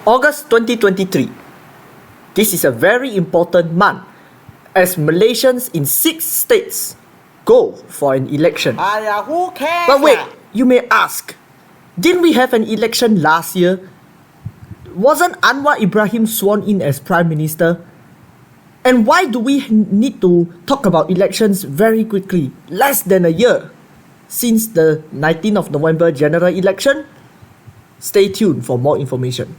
August 2023. This is a very important month as Malaysians in 6 states go for an election. Who cares? But wait, you may ask, didn't we have an election last year? Wasn't Anwar Ibrahim sworn in as Prime Minister? And why do we need to talk about elections very quickly, less than a year since the 19th of November general election? Stay tuned for more information.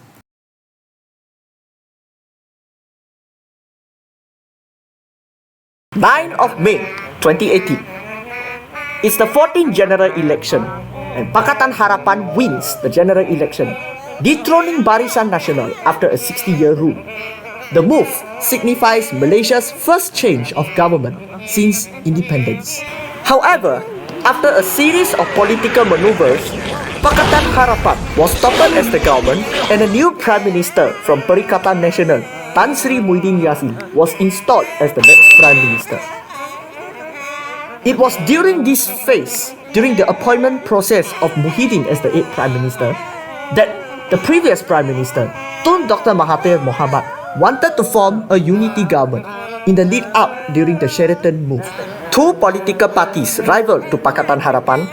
9th of May 2018. It's the 14th general election and Pakatan Harapan wins the general election, dethroning Barisan Nasional after a 60-year rule. The move signifies Malaysia's first change of government since independence. However, after a series of political maneuvers, Pakatan Harapan was toppled as the government and a new Prime Minister from Perikatan Nasional, Tan Sri Muhyiddin Yassin, was installed as the next Prime Minister. It was during this phase, during the appointment process of Muhyiddin as the 8th Prime Minister, that the previous Prime Minister, Tun Dr. Mahathir Mohamad, wanted to form a unity government in the lead up during the Sheraton move. Two political parties rival to Pakatan Harapan,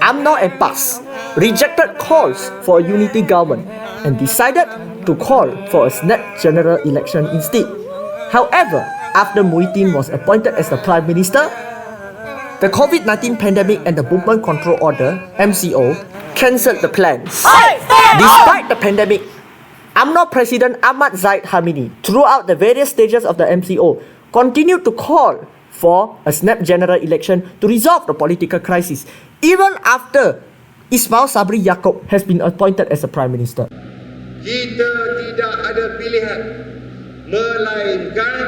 UMNO and PAS, rejected calls for a unity government and decided to call for a snap general election instead. However, after Muhyiddin was appointed as the Prime Minister, the COVID-19 pandemic and the Movement Control Order, MCO, cancelled the plans. Despite the pandemic, UMNO President Ahmad Zahid Hamidi, throughout the various stages of the MCO, continued to call for a snap general election to resolve the political crisis, even after Ismail Sabri Yaakob has been appointed as the Prime Minister. Kita tidak ada pilihan melainkan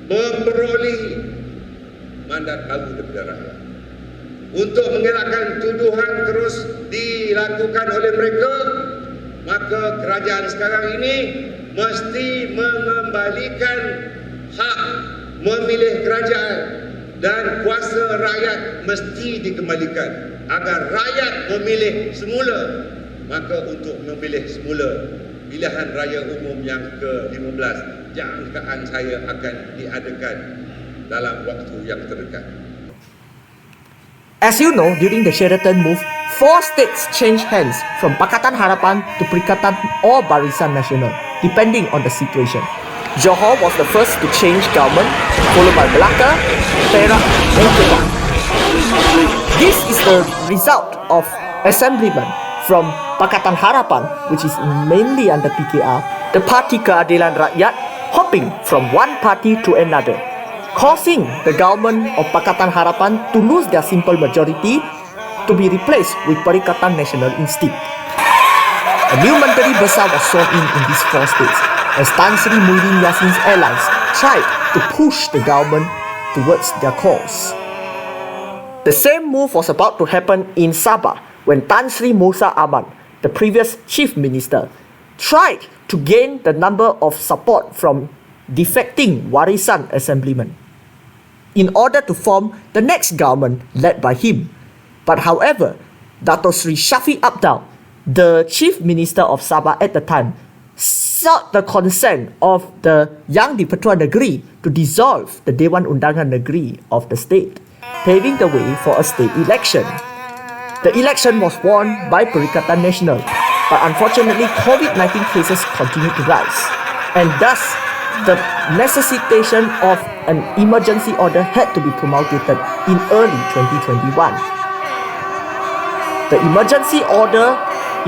memperolehi mandat baru daripada rakyat. Untuk mengelakkan tuduhan terus dilakukan oleh mereka, maka kerajaan sekarang ini mesti mengembalikan hak memilih kerajaan dan kuasa rakyat mesti dikembalikan agar rakyat memilih semula. Maka untuk memilih semula pilihan raya umum yang ke-15, jangkaan saya akan diadakan dalam waktu yang terdekat. As you know, during the Sheraton move, 4 states changed hands from Pakatan Harapan to Perikatan or Barisan Nasional, depending on the situation. Johor was the first to change government, followed by Melaka, Perak, and Kedah. This is the result of assemblyment from Pakatan Harapan, which is mainly under PKR, the Parti Keadilan Rakyat, hopping from one party to another, causing the government of Pakatan Harapan to lose their simple majority to be replaced with Perikatan Nasional instead. A new Menteri Besar was sworn in these 4 states as Tan Sri Muhyiddin Yassin's allies tried to push the government towards their cause. The same move was about to happen in Sabah when Tan Sri Musa Aman, the previous chief minister, tried to gain the number of support from defecting Warisan assemblymen in order to form the next government led by him. But however, Dato Sri Shafie Apdal, the chief minister of Sabah at the time, sought the consent of the Yang di-Pertuan Negeri to dissolve the Dewan Undangan Negeri of the state, paving the way for a state election. The election was won by Perikatan Nasional, but unfortunately COVID-19 cases continued to rise, and thus the necessitation of an emergency order had to be promulgated in early 2021. The emergency order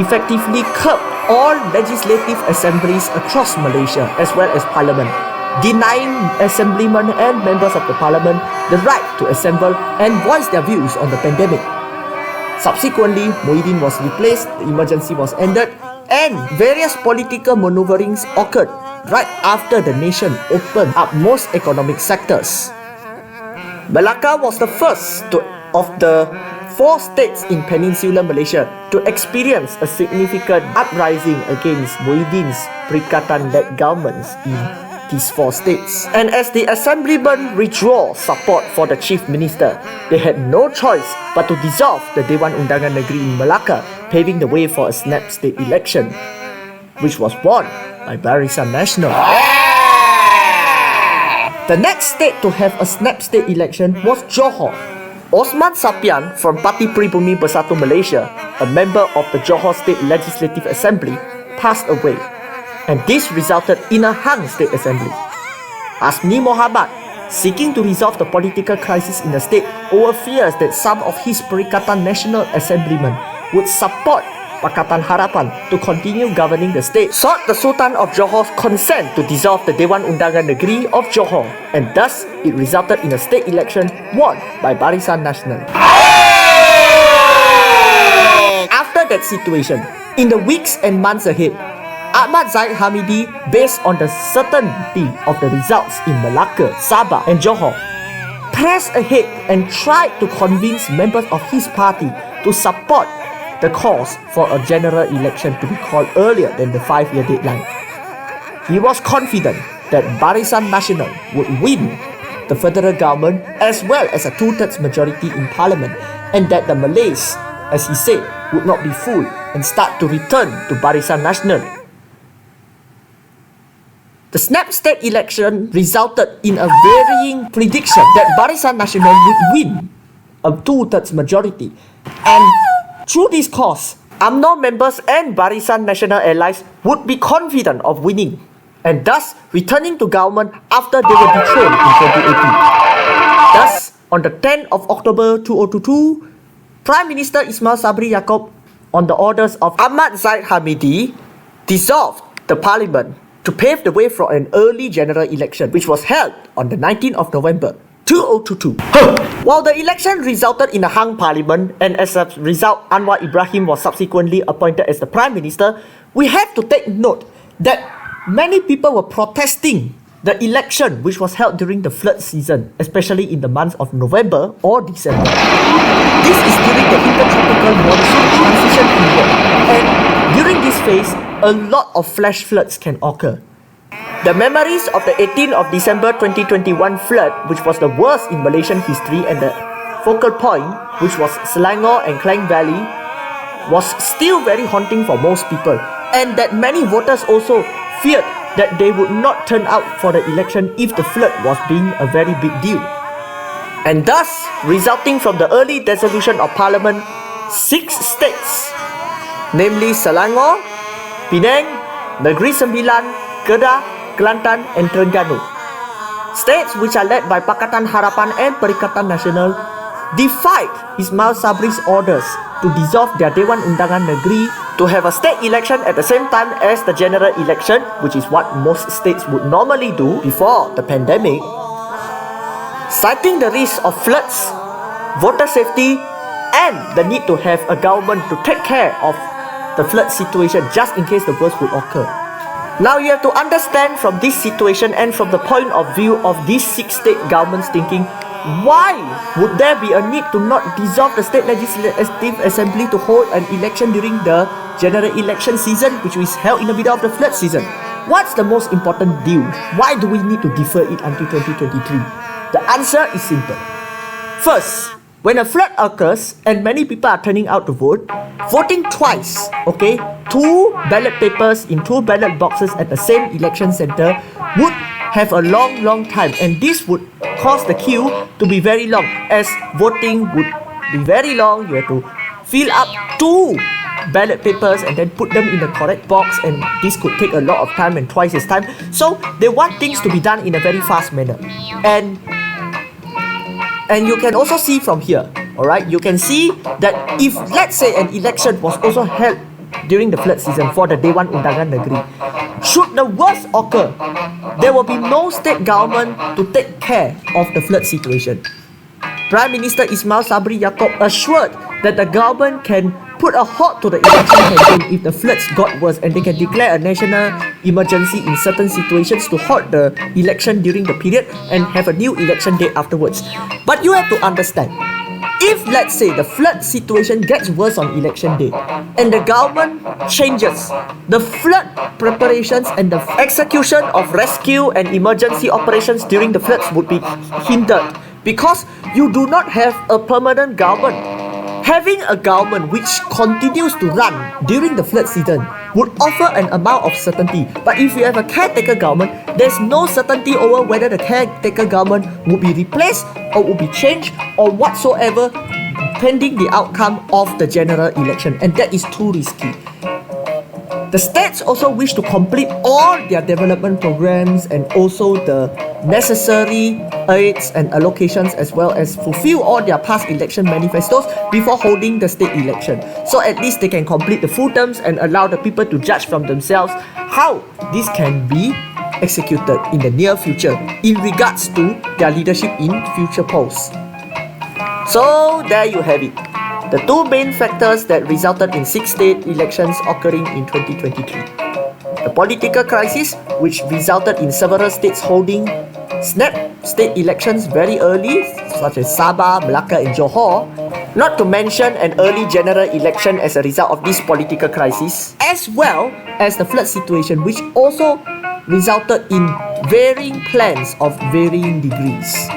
effectively curbed all legislative assemblies across Malaysia as well as parliament, denying assemblymen and members of the parliament the right to assemble and voice their views on the pandemic. Subsequently, Muhyiddin was replaced, the emergency was ended, and various political maneuverings occurred right after the nation opened up most economic sectors. Melaka was the first of the 4 states in Peninsular Malaysia to experience a significant uprising against Muhyiddin's Perikatan-led governments in these 4 states. And as the assemblymen withdraw support for the chief minister, they had no choice but to dissolve the Dewan Undangan Negeri in Malacca, paving the way for a snap state election, which was won by Barisan Nasional. The next state to have a snap state election was Johor. Osman Sapian from Parti Pribumi Bersatu Malaysia, a member of the Johor State Legislative Assembly, passed away, and this resulted in a hung state assembly. Asmi Mohamad, seeking to resolve the political crisis in the state over fears that some of his Perikatan Nasional assemblymen would support Pakatan Harapan to continue governing the state, sought the Sultan of Johor's consent to dissolve the Dewan Undangan Negeri of Johor, and thus it resulted in a state election won by Barisan Nasional. After that situation, in the weeks and months ahead, Ahmad Zahid Hamidi, based on the certainty of the results in Malacca, Sabah and Johor, pressed ahead and tried to convince members of his party to support the cause for a general election to be called earlier than the 5-year deadline. He was confident that Barisan Nasional would win the federal government as well as a 2/3 majority in parliament, and that the Malays, as he said, would not be fooled and start to return to Barisan Nasional. The snap state election resulted in a varying prediction that Barisan Nasional would win a 2/3 majority, and through this cause, UMNO members and Barisan Nasional allies would be confident of winning, and thus returning to government after they were dethroned in 2018. Thus, on the 10th of October 2022, Prime Minister Ismail Sabri Yaakob, on the orders of Ahmad Zahid Hamidi, dissolved the parliament to pave the way for an early general election, which was held on the 19th of November 2022. While the election resulted in a hung parliament, and as a result, Anwar Ibrahim was subsequently appointed as the Prime Minister, we have to take note that many people were protesting the election which was held during the flood season, especially in the months of November or December. This is during the intertropical monsoon transition period, and during this phase, a lot of flash floods can occur. The memories of the 18th of December 2021 flood, which was the worst in Malaysian history, and the focal point, which was Selangor and Klang Valley, was still very haunting for most people, and that many voters also feared that they would not turn out for the election if the flood was being a very big deal. And thus, resulting from the early dissolution of parliament, 6 states, namely Selangor, Penang, Negeri Sembilan, Kedah, Kelantan and Terengganu, states which are led by Pakatan Harapan and Perikatan Nasional, defied Ismail Sabri's orders to dissolve their Dewan Undangan Negeri to have a state election at the same time as the general election, which is what most states would normally do before the pandemic, citing the risk of floods, voter safety, and the need to have a government to take care of the flood situation just in case the worst would occur. Now you have to understand from this situation and from the point of view of these 6 state governments thinking, why would there be a need to not dissolve the state legislative assembly to hold an election during the general election season, which is held in the middle of the flood season? What's the most important deal? Why do we need to defer it until 2023? The answer is simple. First, when a flood occurs and many people are turning out to vote, voting twice, 2 ballot papers in 2 ballot boxes at the same election center would have a long time, and this would cause the queue to be very long, as voting would be very long. You have to fill up 2 ballot papers and then put them in the correct box, and this could take a lot of time and twice as time. So they want things to be done in a very fast manner, and you can also see from here, alright, you can see that if, let's say, an election was also held during the flood season for the Dewan Undangan Negeri, should the worst occur, there will be no state government to take care of the flood situation. Prime Minister Ismail Sabri Yaakob assured that the government can put a halt to the election campaign if the floods got worse, and they can declare a national emergency in certain situations to halt the election during the period and have a new election date afterwards. But you have to understand, If, let's say, the flood situation gets worse on election day and the government changes, the flood preparations and the execution of rescue and emergency operations during the floods would be hindered because you do not have a permanent government. Having a government which continues to run during the flood season would offer an amount of certainty. But if you have a caretaker government, there's no certainty over whether the caretaker government will be replaced or will be changed or whatsoever pending the outcome of the general election, and that is too risky. The states also wish to complete all their development programs and also the necessary aids and allocations, as well as fulfill all their past election manifestos before holding the state election. So at least they can complete the full terms and allow the people to judge from themselves how this can be executed in the near future in regards to their leadership in future posts. So there you have it. The two main factors that resulted in 6 state elections occurring in 2023. The political crisis, which resulted in several states holding snap state elections very early, such as Sabah, Melaka and Johor, not to mention an early general election as a result of this political crisis, as well as the flood situation, which also resulted in varying plans of varying degrees.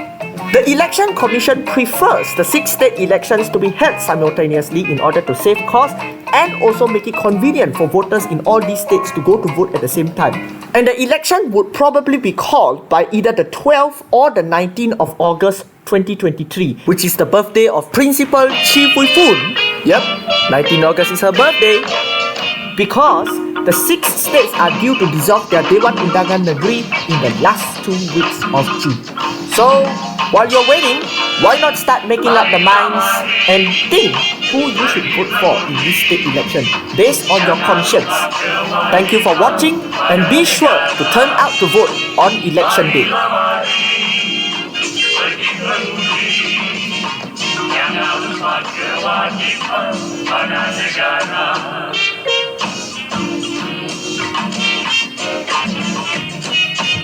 The Election Commission prefers the 6 state elections to be held simultaneously in order to save costs and also make it convenient for voters in all these states to go to vote at the same time. And the election would probably be called by either the 12th or the 19th of August 2023, which is the birthday of Principal Chi Pui Pun. Yep, 19 August is her birthday. Because the 6 states are due to dissolve their Dewan Undangan Negeri in the last 2 weeks of June. So, while you're waiting, why not start making up the minds and think who you should vote for in this state election based on your conscience. Thank you for watching and be sure to turn out to vote on election day.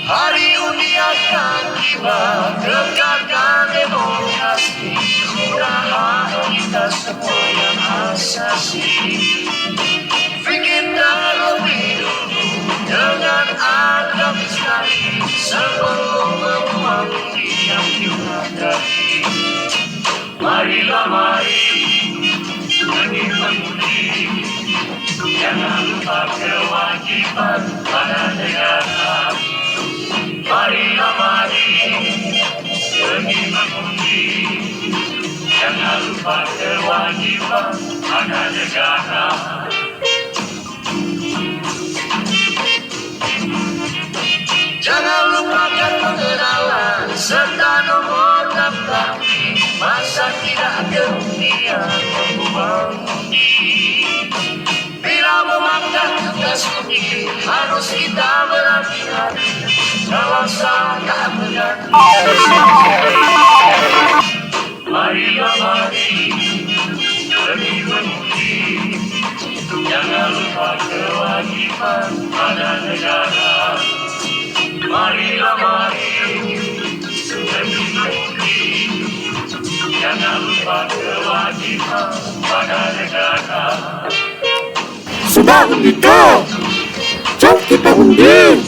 Hari undi akan tiba, tegakkan demokrasi, sudah kita semua yang asasi. Fikir dan lebih dulu dengan adab sekali, sebelum membuang yang dihadapi. Marilah mari, demi mengundi, jangan lupa kewajiban pada negara. Marilah mari, demi mengundi, jangan lupa kewajiban pada negara. Jangan lupakan pengenalan serta nomor daftar masa tidak kemudian membuang undi. Bila memakan tugas undi, harus kita berhati-hati. Kalau salah berhati-hati. Marilah mari, demi mengundi, jangan lupa kewajiban pada negara. Marilah mari, demi mengundi, jangan lupa kewajiban pada negara. Sudah undi kau, jom kita undi.